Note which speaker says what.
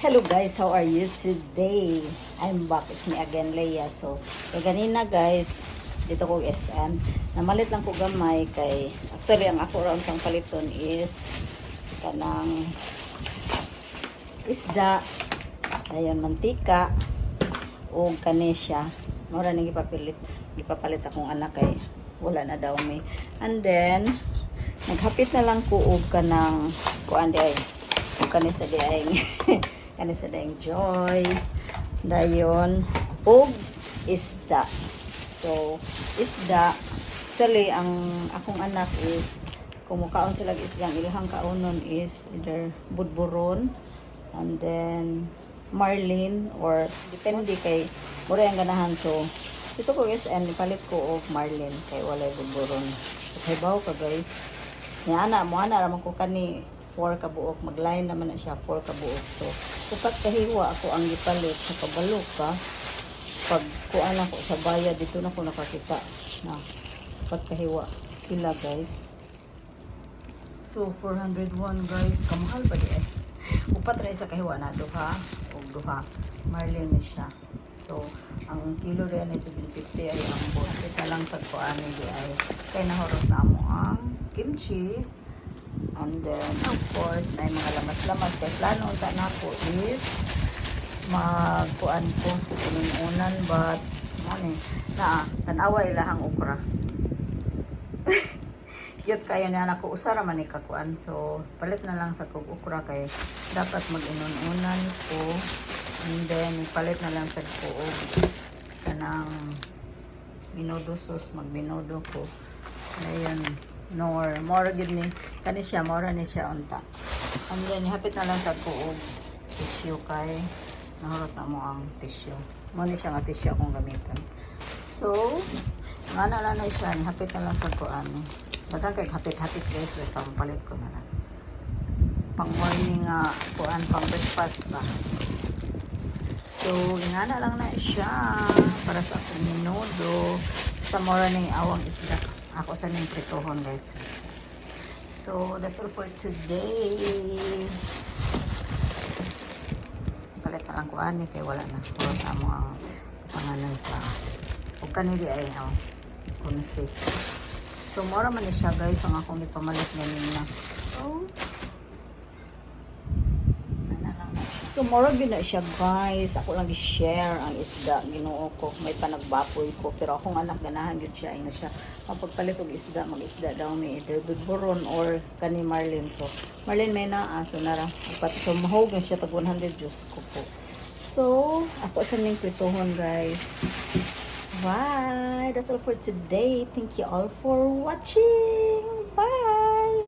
Speaker 1: Hello guys, how are you today? I'm back. It's me again, Leia. So, ganina guys, dito ko SM. Namalit lang ko gamay kay actually ang ako ron pang paliton is kanang isda, ayon mantika o kanesya. Mura nang gipapalit sa akong anak kay wala na daw may. And then naghapit na lang ko og kanang kuan day. Kanisa day kanisa dayang joy dayon og isda. So isda actually ang akong anak is kumukaon sila isda, ang ilang kaunon is either budburon and then marlin or depende kay mura ang ganahan. So dito ko guys and ipalit ko og marlin kay walay budburon. Kay bawo ka guys ni ana mo ana ramon ko kani 4 kabuok, mag-line naman na siya 4 kabuok. So, upat kahiwa ako ang gipalit sa kabalo ka. Pag kuan ako sa bayad, dito na ko nakakita na upat kahiwa. Pila guys. So, 401 guys. Kamahal ba di eh? Upat rin siya kahiwa na duha o duha. Marlin siya. So, ang kilo rin ay 750 ay ang buhat. Ito lang sa kuan di ay kaya nahorot na mo ang kimchi. And then, of course, na yung mga lamas-lamas. Kaya plano unta na ko is magkuan ko unan but ano na tanawa ilahang okra. Cute kayo na ako usara man ni kakuan. So, palit na lang sa kog okra kay dapat mag-inunan ko. And then, palit na lang sa ko og kanang minudo sauce, mag-minudo ko. Ayan. Nor more gid ni kani siya mora ni siya unta. And then hapit na lang sa kuog tissue kay nahurot na mo ang tissue. Mo ni siya nga tissue akong gamiton. So ngana na siya ni hapit na lang sa kuan. Daghang kay hapit-hapit guys basta palit ko na lang. Pang morning nga kuan pang breakfast ba. So ngana lang na siya para sa akong minudo. Basta mora ning awang isda. Ako sa ning pritohon guys. So that's all for today. Palit na lang ko ani kay wala na. Wala na mo ang pangalan sa ug kanili ay kunsit. So mura man ni siya guys ang akong ipamalit ganina. So So, mura gina siya guys. Ako lang i-share ang isda. Ginoo ko. May panagbapoy ko. Pero akong anak ganahan yun siya. Ino siya. Kapagpalit og isda, mag-isda daw may either budburon or kani marlin. So, marlin may naa. So, nara. So, mahog na siya. Tag 100 Diyos ko po. So, ako sa ning pritohon guys. Bye! That's all for today. Thank you all for watching!